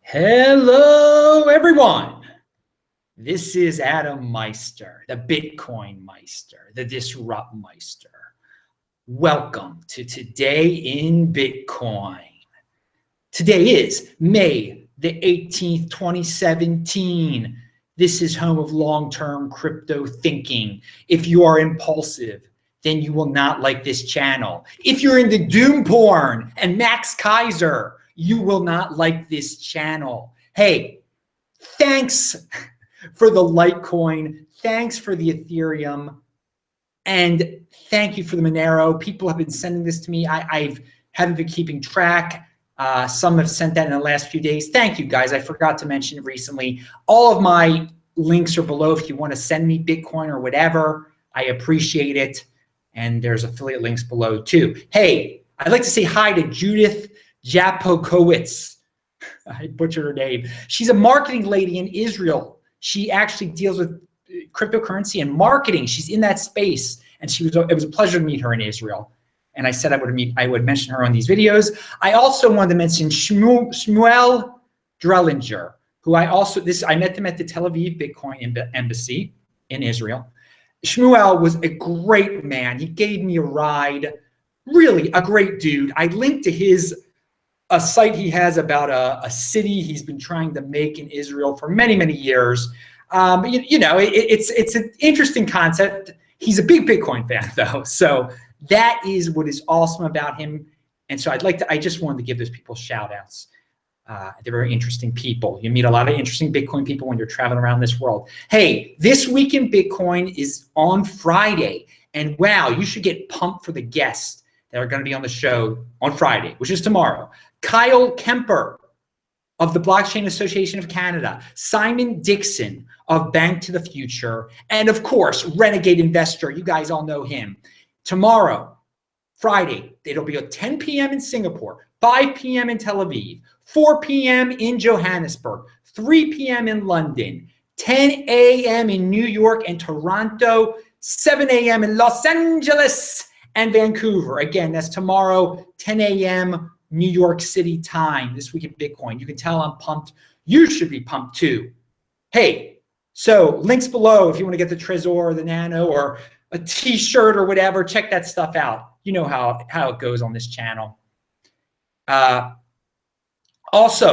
Hello, everyone. This is Adam Meister, the Bitcoin Meister, the Disrupt Meister. Welcome to Today in Bitcoin. Today is May the 18th, 2017. This is home of long-term crypto thinking. If you are impulsive, then you will not like this channel. If you're into doom porn and Max Kaiser, you will not like this channel. Hey, thanks for the Litecoin. Thanks for the Ethereum. And thank you for the Monero. People have been sending this to me. I haven't been keeping track. Some have sent that in the last few days. Thank you, guys. I forgot to mention it recently. All of my links are below if you want to send me Bitcoin or whatever. I appreciate it. And there's affiliate links below too. Hey, I'd like to say hi to Judith Japokowitz. I butchered her name. She's a marketing lady in Israel. She actually deals with cryptocurrency and marketing. She's in that space. And it was a pleasure to meet her in Israel. And I said I would mention her on these videos. I also wanted to mention Shmuel Drellinger, who I met them at the Tel Aviv Bitcoin Embassy in Israel. Shmuel was a great man. He gave me a ride. Really a great dude. I linked to a site he has about a city he's been trying to make in Israel for many, many years. It's an interesting concept. He's a big Bitcoin fan though. So that is what is awesome about him. And so I just wanted to give those people shout outs. They're very interesting people. You meet a lot of interesting Bitcoin people when you're traveling around this world. Hey, this week in Bitcoin is on Friday. And wow, you should get pumped for the guests that are going to be on the show on Friday, which is tomorrow. Kyle Kemper of the Blockchain Association of Canada, Simon Dixon of Bank to the Future, and of course, Renegade Investor. You guys all know him. Tomorrow, Friday, it'll be at 10 p.m. in Singapore, 5 p.m. in Tel Aviv, 4 p.m. in Johannesburg, 3 p.m. in London, 10 a.m. in New York and Toronto, 7 a.m. in Los Angeles and Vancouver. Again, that's tomorrow, 10 a.m. New York City time, this week in Bitcoin. You can tell I'm pumped. You should be pumped too. Hey, so links below if you want to get the Trezor or the Nano or a t-shirt or whatever, check that stuff out. You know how it goes on this channel. Also,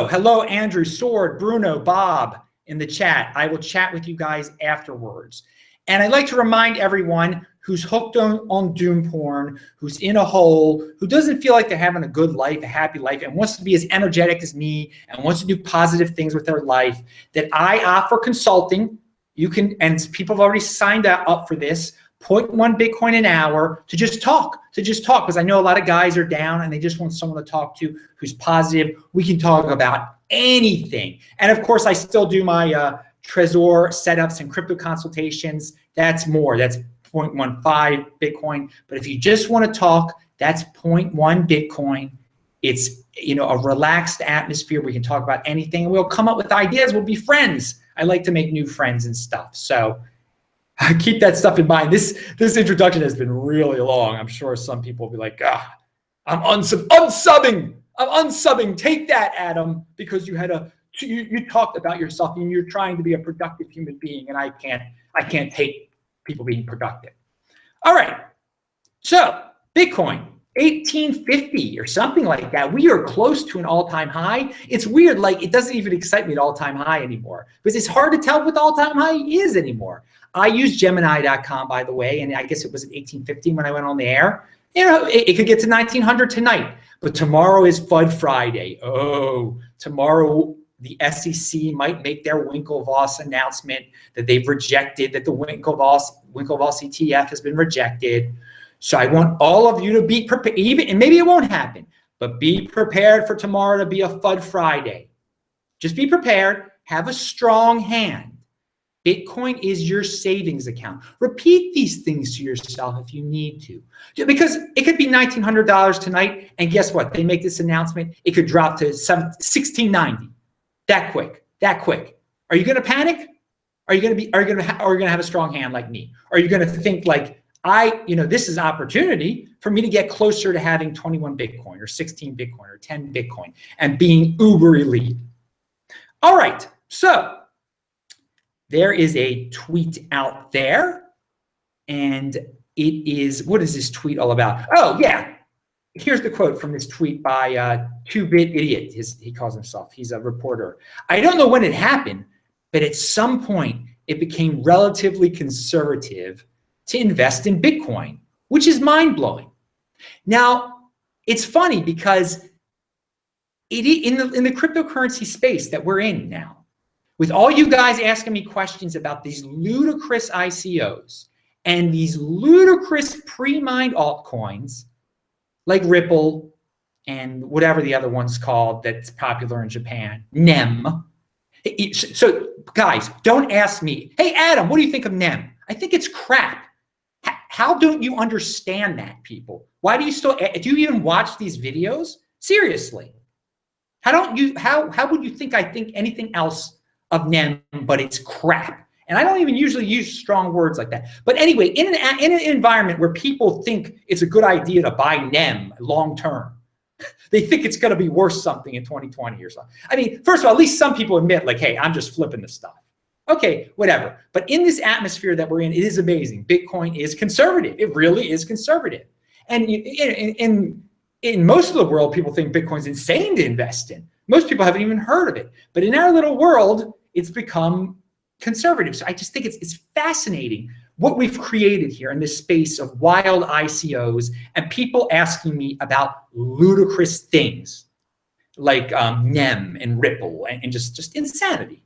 hello, Andrew, Sword, Bruno, Bob in the chat. I will chat with you guys afterwards. And I'd like to remind everyone who's hooked on doom porn, who's in a hole, who doesn't feel like they're having a good life, a happy life, and wants to be as energetic as me and wants to do positive things with their life, that I offer consulting. You can, and people have already signed up for this, 0.1 Bitcoin an hour to just talk, because I know a lot of guys are down and they just want someone to talk to who's positive. We can talk about anything. And of course, I still do my Trezor setups and crypto consultations. That's more, that's 0.15 Bitcoin. But if you just want to talk, that's 0.1 Bitcoin. It's, a relaxed atmosphere. We can talk about anything and we'll come up with ideas. We'll be friends. I like to make new friends and stuff. So keep that stuff in mind. This introduction has been really long. I'm sure some people will be like, I'm unsubbing. I'm unsubbing. Take that, Adam, because you talked about yourself and you're trying to be a productive human being, and I can't take people being productive. All right. So Bitcoin, 1850 or something like that. We are close to an all-time high. It's weird. Like, it doesn't even excite me at all-time high anymore because it's hard to tell what the all-time high is anymore. I use Gemini.com, by the way, and I guess it was at 1850 when I went on the air. It could get to 1900 tonight, but tomorrow is FUD Friday. Oh, tomorrow the SEC might make their Winklevoss announcement that they've rejected, that the Winklevoss ETF has been rejected. So I want all of you to be prepared, and maybe it won't happen, but be prepared for tomorrow to be a FUD Friday. Just be prepared, have a strong hand. Bitcoin is your savings account. Repeat these things to yourself if you need to. Because it could be $1,900 tonight, and guess what? They make this announcement, it could drop to $1,690. That quick. Are you gonna panic? Are you gonna have a strong hand like me? Are you gonna think like, this is opportunity for me to get closer to having 21 Bitcoin or 16 Bitcoin or 10 Bitcoin and being uber elite? All right, so there is a tweet out there, and it is, what is this tweet all about? Oh yeah, here's the quote from this tweet by 2-Bit Idiot. He calls himself, he's a reporter. I don't know when it happened, but at some point it became relatively conservative to invest in Bitcoin, which is mind-blowing. Now, it's funny because in the cryptocurrency space that we're in now, with all you guys asking me questions about these ludicrous ICOs and these ludicrous pre-mined altcoins like Ripple and whatever the other one's called that's popular in Japan, NEM. So guys, don't ask me, hey Adam, what do you think of NEM? I think it's crap. How don't you understand that, people? Why do you still, do you even watch these videos? Seriously. How would you think I think anything else of NEM, but it's crap? And I don't even usually use strong words like that. But anyway, in an environment where people think it's a good idea to buy NEM long term, they think it's going to be worth something in 2020 or something. I mean, first of all, at least some people admit, like, hey, I'm just flipping the stuff. Okay, whatever. But in this atmosphere that we're in, it is amazing. Bitcoin is conservative. It really is conservative. And in most of the world, people think Bitcoin's insane to invest in. Most people haven't even heard of it. But in our little world, it's become conservative. So I just think it's fascinating what we've created here in this space of wild ICOs and people asking me about ludicrous things like NEM and Ripple and just insanity.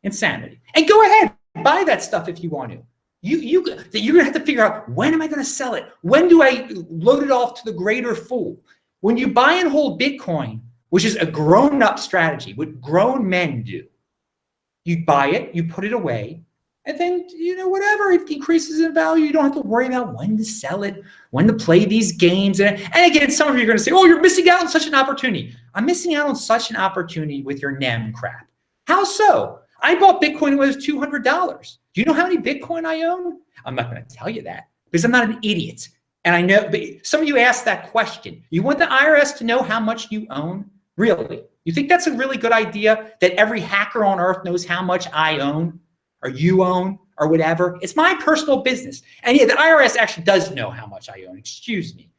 Insanity. And go ahead, buy that stuff if you want to. You're gonna have to figure out, when am I gonna sell it? When do I load it off to the greater fool? When you buy and hold Bitcoin, which is a grown-up strategy, what grown men do, you buy it, you put it away, and then, whatever, it increases in value. You don't have to worry about when to sell it, when to play these games. And again, some of you are gonna say, oh, you're missing out on such an opportunity. I'm missing out on such an opportunity with your NEM crap. How so? I bought Bitcoin when it was $200. Do you know how many Bitcoin I own? I'm not going to tell you that because I'm not an idiot. And I know, but some of you asked that question. You want the IRS to know how much you own? Really? You think that's a really good idea, that every hacker on earth knows how much I own or you own or whatever? It's my personal business. And yeah, the IRS actually does know how much I own, excuse me.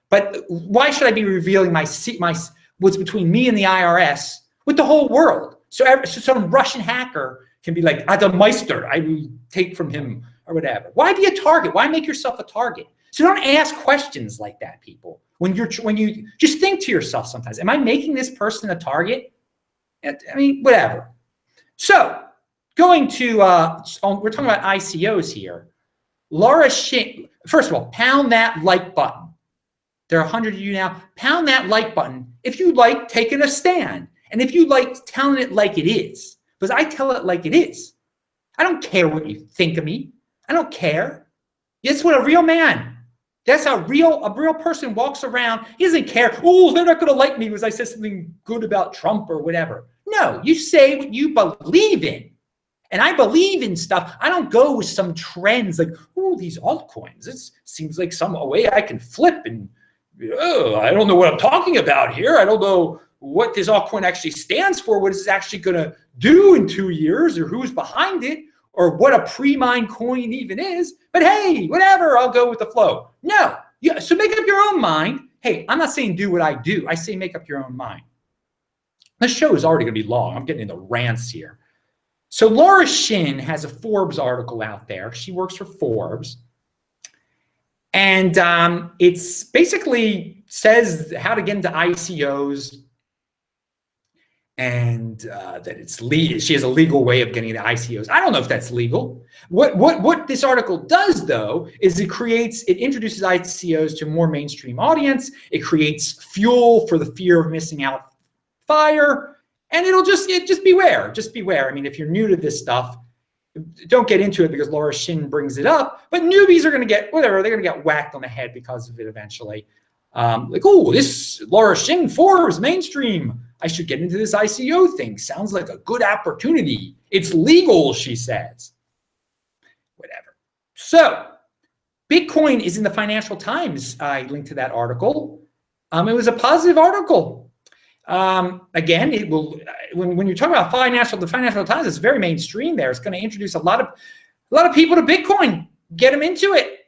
But why should I be revealing what's between me and the IRS with the whole world? So some Russian hacker can be like, the Meister, I will take from him or whatever. Why be a target? Why make yourself a target? So don't ask questions like that, people. When you just think to yourself sometimes, am I making this person a target? I mean, whatever. So going to, we're talking about ICOs here. Laura Shin, first of all, pound that like button. There are 100 of you now. Pound that like button if you like taking a stand. And if you like telling it like it is, because I tell it like it is. I don't care what you think of me. I don't care. That's what a real man, that's how a real person walks around. He doesn't care, oh, they're not going to like me because I said something good about Trump or whatever. No, you say what you believe in. And I believe in stuff. I don't go with some trends like, oh, these altcoins. It seems like some way I can flip and, I don't know what I'm talking about here. I don't know what this altcoin actually stands for, what it's actually going to do in 2 years, or who's behind it, or what a pre-mined coin even is. But hey, whatever, I'll go with the flow. No, so make up your own mind. Hey, I'm not saying do what I do. I say make up your own mind. This show is already going to be long. I'm getting into rants here. So Laura Shin has a Forbes article out there. She works for Forbes. And it's basically says how to get into ICOs, and that it's legal. She has a legal way of getting into ICOs. I don't know if that's legal. What this article does, though, is it introduces ICOs to a more mainstream audience. It creates fuel for the fear of missing out fire, and just beware. Just beware. I mean, if you're new to this stuff, don't get into it because Laura Shin brings it up. But newbies are going to get whatever. They're going to get whacked on the head because of it eventually. Like, oh, this Laura Shin Forbes mainstream. I should get into this ICO thing. Sounds like a good opportunity. It's legal, she says. Whatever. So, Bitcoin is in the Financial Times. I linked to that article. It was a positive article. Again, when you talk about the Financial Times, it's very mainstream there. It's going to introduce a lot of people to Bitcoin, get them into it.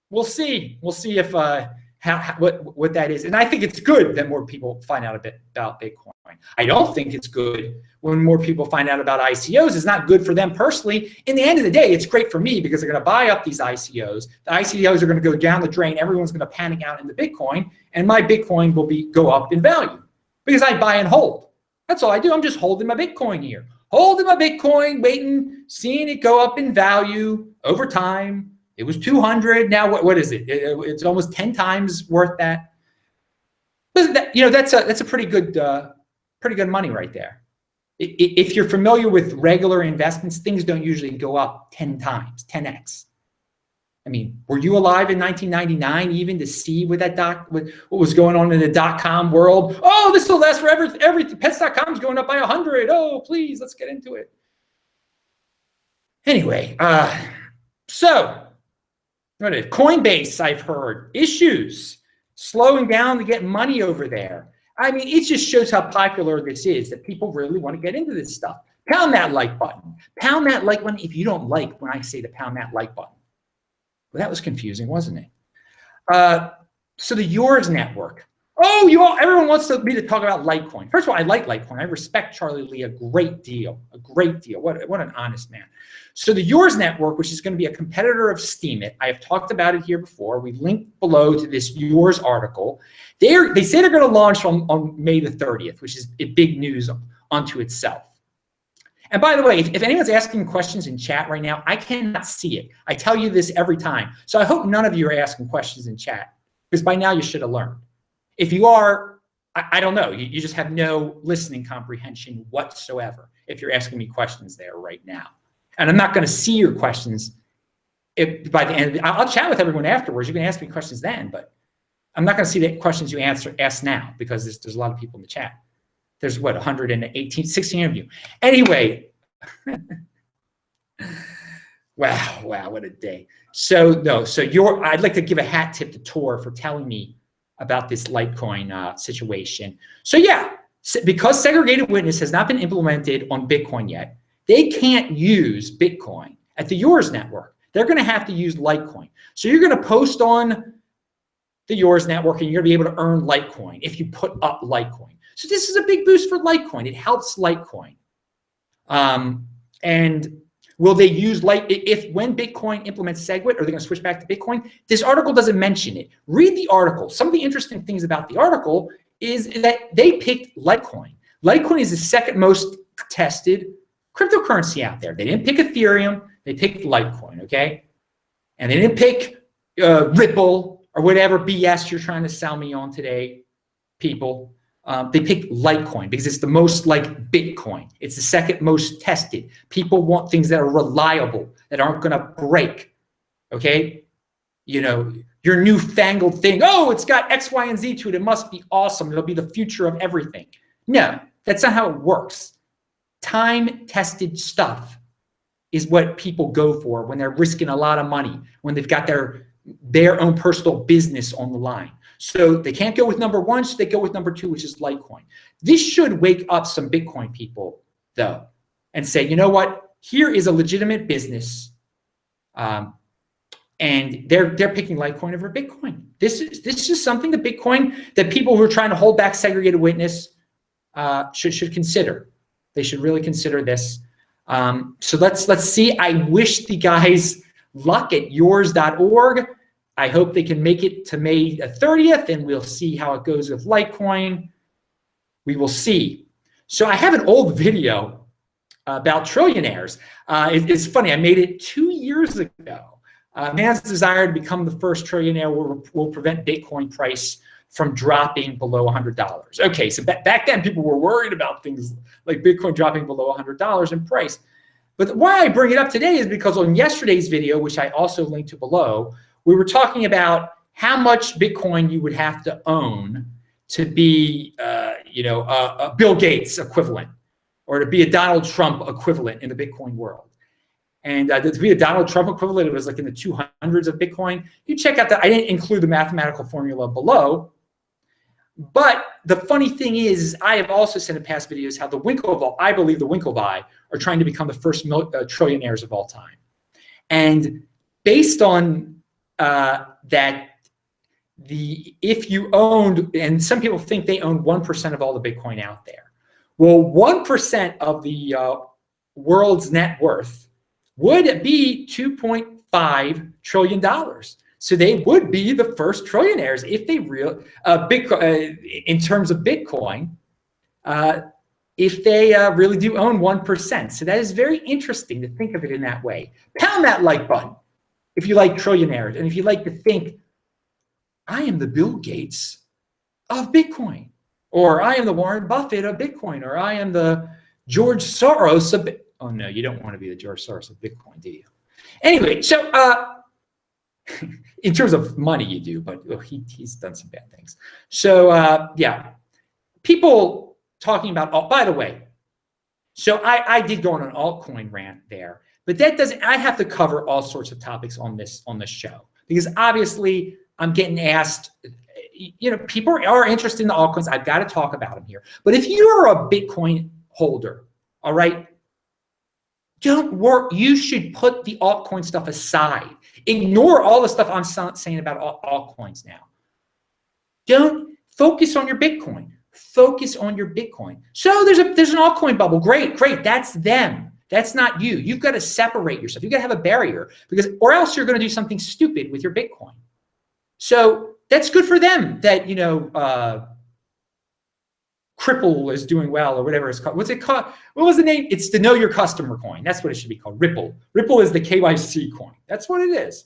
We'll see. We'll see if what that is. And I think it's good that more people find out a bit about Bitcoin. I don't think it's good when more people find out about ICOs. It's not good for them personally. In the end of the day, it's great for me because they're going to buy up these ICOs. The ICOs are going to go down the drain. Everyone's going to panic out into Bitcoin, and my Bitcoin will go up in value because I buy and hold. That's all I do. I'm just holding my Bitcoin here. Holding my Bitcoin, waiting, seeing it go up in value over time. It was 200. Now what is it? It's almost 10 times worth that. But that's a pretty good money right there. If you're familiar with regular investments, things don't usually go up 10 times, 10x. I mean, were you alive in 1999 even to see what was going on in the .com world? Oh, this will last forever. Everything, pets.com is going up by 100. Oh, please, let's get into it. Anyway, so what is Coinbase? I've heard issues slowing down to get money over there. I mean, it just shows how popular this is, that people really want to get into this stuff. Pound that like button. Pound that like button if you don't like when I say to pound that like button. Well, that was confusing, wasn't it? So the Yours network. Oh, everyone wants me to talk about Litecoin. First of all, I like Litecoin. I respect Charlie Lee a great deal. What an honest man. So the Yours network, which is going to be a competitor of Steemit, I have talked about it here before. We linked below to this Yours article. They say they're going to launch on May the 30th, which is a big news unto itself. And by the way, if anyone's asking questions in chat right now, I cannot see it. I tell you this every time. So I hope none of you are asking questions in chat, because by now you should have learned. If you are, I don't know. You just have no listening comprehension whatsoever if you're asking me questions there right now. And I'm not going to see your questions by the end. I'll chat with everyone afterwards. You can ask me questions then, but I'm not going to see the questions you ask now because there's a lot of people in the chat. There's what, 118, 16 of you. Anyway, wow, what a day. I'd like to give a hat tip to Tor for telling me about this Litecoin situation. So yeah, because segregated witness has not been implemented on Bitcoin yet, they can't use Bitcoin at the Yours network. They're going to have to use Litecoin. So you're going to post on the Yours network and you're going to be able to earn Litecoin if you put up Litecoin. So this is a big boost for Litecoin. It helps Litecoin. And will they use when Bitcoin implements SegWit, are they going to switch back to Bitcoin? This article doesn't mention it. Read the article. Some of the interesting things about the article is that they picked Litecoin. Litecoin is the second most tested cryptocurrency out there. They didn't pick Ethereum. They picked Litecoin, okay? And they didn't pick Ripple or whatever BS you're trying to sell me on today, people. They picked Litecoin because it's the most like Bitcoin. It's the second most tested. People want things that are reliable, that aren't going to break, okay? Your newfangled thing, oh, it's got X, Y, and Z to it. It must be awesome. It'll be the future of everything. No, that's not how it works. Time-tested stuff is what people go for when they're risking a lot of money, when they've got their own personal business on the line. So they can't go with number one, so they go with number two, which is Litecoin. This should wake up some Bitcoin people, though, and say, you know what? Here is a legitimate business, and they're picking Litecoin over Bitcoin. This is something that people who are trying to hold back segregated witness should consider. They should really consider this. So let's see. I wish the guys luck at yours.org. I hope they can make it to May 30th, and we'll see how it goes with Litecoin. We will see. So I have an old video about trillionaires. It's funny. I made it 2 years ago. Man's desire to become the first trillionaire will prevent Bitcoin price from dropping below $100. Okay, so back then people were worried about things like Bitcoin dropping below $100 in price. But why I bring it up today is because on yesterday's video, which I also linked to below, we were talking about how much Bitcoin you would have to own to be, a Bill Gates equivalent, or to be a Donald Trump equivalent in the Bitcoin world. And to be a Donald Trump equivalent, it was like in the 200s of Bitcoin. You check out that. I didn't include the mathematical formula below, but the funny thing is, I have also said in past videos how I believe the Winklevi are trying to become the first trillionaires of all time. And based on that, if you owned, and some people think they own 1% of all the Bitcoin out there. Well, 1% of the world's net worth would be $2.5 trillion. So they would be the first trillionaires if they in terms of Bitcoin, if they really do own 1%. So that is very interesting to think of it in that way. Pound that like button if you like trillionaires, and if you like to think, I am the Bill Gates of Bitcoin, or I am the Warren Buffett of Bitcoin, or I am the George Soros of Bitcoin. Oh no, you don't want to be the George Soros of Bitcoin, do you? Anyway, so in terms of money you do, but he's done some bad things. So yeah, people talking about, by the way, so I did go on an altcoin rant there, but that doesn't, I have to cover all sorts of topics on this show, because obviously I'm getting asked, people are interested in the altcoins. I've got to talk about them here. But if you're a Bitcoin holder, all right, don't worry. You should put the altcoin stuff aside. Ignore all the stuff I'm saying about altcoins now. Don't focus on your Bitcoin. Focus on your Bitcoin. So there's an altcoin bubble. Great. That's them. That's not you. You've got to separate yourself. You've got to have a barrier, or else you're going to do something stupid with your Bitcoin. So that's good for them that, Cripple is doing well, or whatever it's called. What's it called? What was the name? It's the Know Your Customer coin. That's what it should be called, Ripple. Ripple is the KYC coin. That's what it is.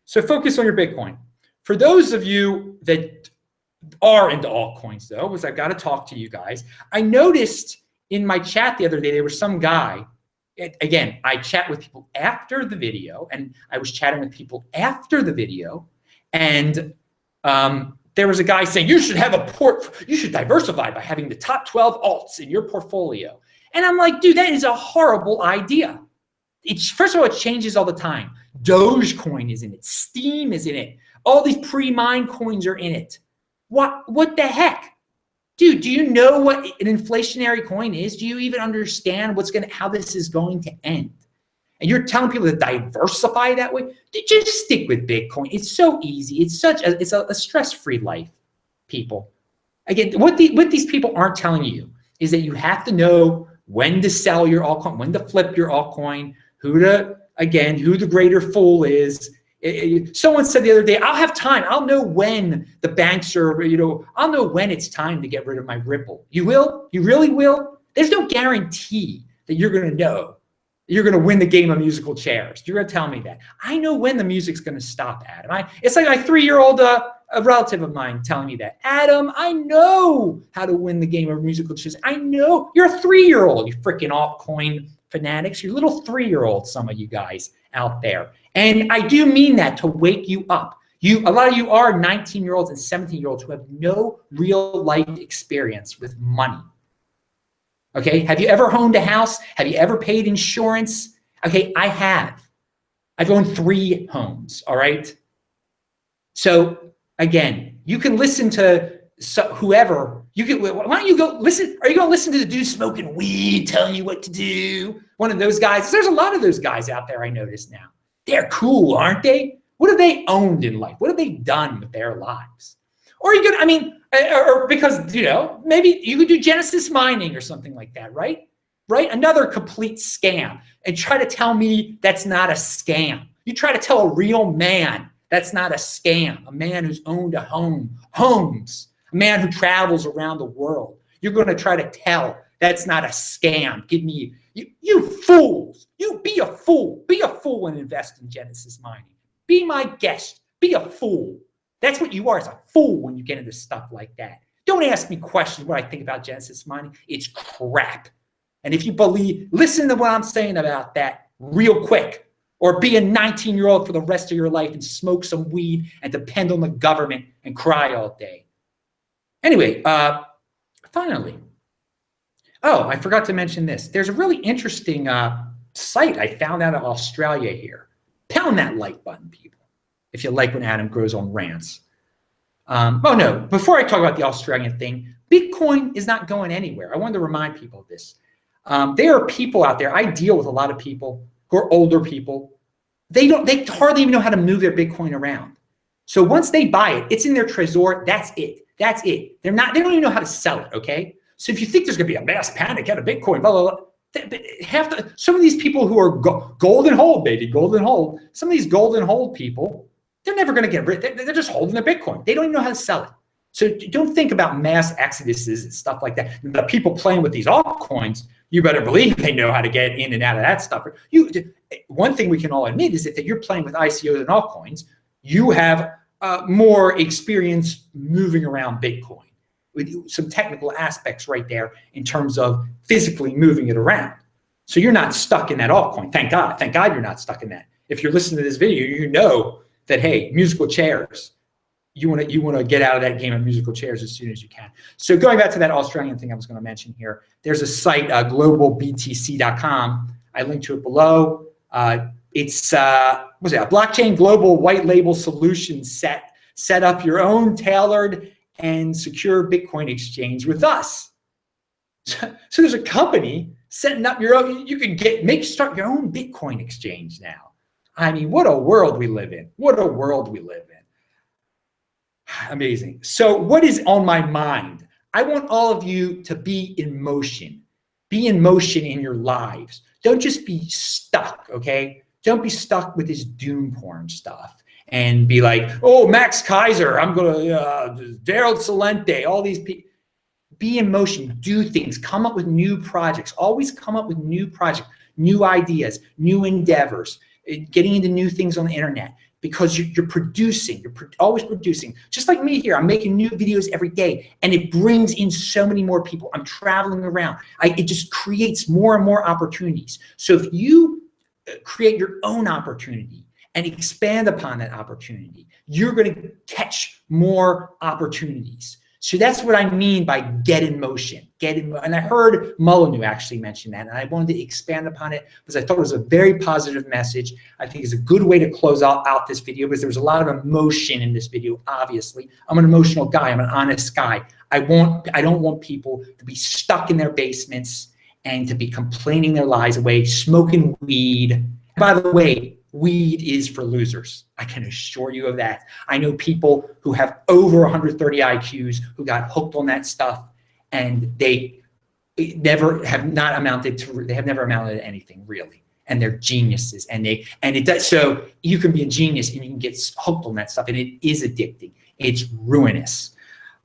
So focus on your Bitcoin. For those of you that are into altcoins, though, because I've got to talk to you guys, I noticed in my chat the other day, there was some guy, again, I chat with people after the video, and I was chatting with people after the video, and there was a guy saying, you should diversify by having the top 12 alts in your portfolio. And I'm like, dude, that is a horrible idea. First of all, it changes all the time. Dogecoin is in it. Steem is in it. All these pre-mined coins are in it. What the heck? Dude, do you know what an inflationary coin is? Do you even understand how this is going to end? And you're telling people to diversify that way? Just stick with Bitcoin. It's so easy. It's a stress-free life, people. Again, what these people aren't telling you is that you have to know when to sell your altcoin, when to flip your altcoin, who the greater fool is. Someone said the other day, I'll have time. I'll know when the banks are, I'll know when it's time to get rid of my Ripple. You will? You really will? There's no guarantee that you're going to know. You're going to win the game of musical chairs. You're going to tell me that. I know when the music's going to stop, Adam. It's like my 3-year-old a relative of mine telling me that. Adam, I know how to win the game of musical chairs. I know. You're a 3-year-old, you freaking altcoin fanatics. You're little 3-year-olds, some of you guys out there. And I do mean that to wake you up. A lot of you are 19-year-olds and 17-year-olds who have no real life experience with money. Okay, have you ever owned a house? Have you ever paid insurance? Okay, I have. I've owned 3 homes, all right? So again, you can listen to whoever. Why don't you go listen? Are you going to listen to the dude smoking weed telling you what to do? One of those guys. There's a lot of those guys out there I notice now. They're cool, aren't they? What have they owned in life? What have they done with their lives? Or you could, or because, maybe you could do Genesis mining or something like that, right? Right? Another complete scam. And try to tell me that's not a scam. You try to tell a real man that's not a scam. A man who's owned homes, a man who travels around the world. You're going to try to tell that's not a scam. You fools. You be a fool. Be a fool and invest in Genesis mining. Be my guest. Be a fool. That's what you are, as a fool when you get into stuff like that. Don't ask me questions what I think about Genesis mining. It's crap. And if you listen to what I'm saying about that real quick, or be a 19-year-old for the rest of your life and smoke some weed and depend on the government and cry all day. Anyway, finally. Oh, I forgot to mention this. There's a really interesting site I found out of Australia here. Pound that like button, people, if you like when Adam goes on rants. Oh no, before I talk about the Australian thing, Bitcoin is not going anywhere. I wanted to remind people of this. There are people out there, I deal with a lot of people who are older people. They hardly even know how to move their Bitcoin around. So once they buy it, it's in their Trezor, that's it. That's it. They don't even know how to sell it, okay? So if you think there's gonna be a mass panic out of Bitcoin, blah, blah, blah, some of these people who are golden hold, baby, golden hold, some of these golden hold people, they're never gonna get rid, they're just holding their Bitcoin. They don't even know how to sell it. So don't think about mass exoduses and stuff like that. The people playing with these altcoins, you better believe they know how to get in and out of that stuff. One thing we can all admit is that if you're playing with ICOs and altcoins, you have more experience moving around Bitcoin with some technical aspects right there in terms of physically moving it around. So you're not stuck in that altcoin. Thank God. Thank God you're not stuck in that. If you're listening to this video, you know that, hey, musical chairs, you want to get out of that game of musical chairs as soon as you can. So going back to that Australian thing I was going to mention here, there's a site, globalbtc.com. I linked to it below. It's a blockchain global white label solution set. Set up your own tailored and secure Bitcoin exchange with us. So there's a company setting up your own. You can start your own Bitcoin exchange now. I mean, what a world we live in. What a world we live in. Amazing. So what is on my mind? I want all of you to be in motion. Be in motion in your lives. Don't just be stuck, okay? Don't be stuck with this doom porn stuff and be like, oh, Max Kaiser, I'm going to, Daryl Salente, all these people. Be in motion, do things, come up with new projects, always come up with new projects, new ideas, new endeavors, getting into new things on the internet because you're producing, always producing. Just like me here, I'm making new videos every day and it brings in so many more people. I'm traveling around. It just creates more and more opportunities. So if you create your own opportunity and expand upon that opportunity, you're going to catch more opportunities. So that's what I mean by get in motion. And I heard Molyneux actually mention that, and I wanted to expand upon it because I thought it was a very positive message. I think it's a good way to close out this video because there was a lot of emotion in this video, obviously. I'm an emotional guy. I'm an honest guy. I don't want people to be stuck in their basements and to be complaining their lives away, smoking weed. By the way, weed is for losers. I can assure you of that. I know people who have over 130 IQs who got hooked on that stuff and they never amounted to anything really. And they're geniuses so you can be a genius and you can get hooked on that stuff and it is addicting. It's ruinous.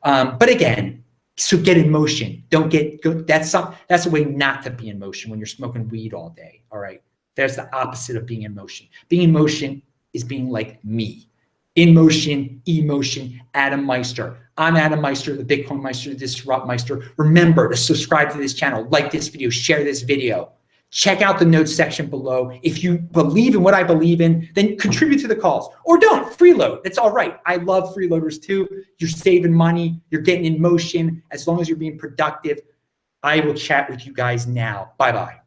But again, so get in motion. That's a way not to be in motion when you're smoking weed all day. All right. There's the opposite of being in motion. Being in motion is being like me. In motion, emotion, Adam Meister. I'm Adam Meister, the Bitcoin Meister, the Disrupt Meister. Remember to subscribe to this channel, like this video, share this video. Check out the notes section below. If you believe in what I believe in, then contribute to the cause. Or don't, freeload, that's all right. I love freeloaders too. You're saving money, you're getting in motion. As long as you're being productive, I will chat with you guys now. Bye-bye.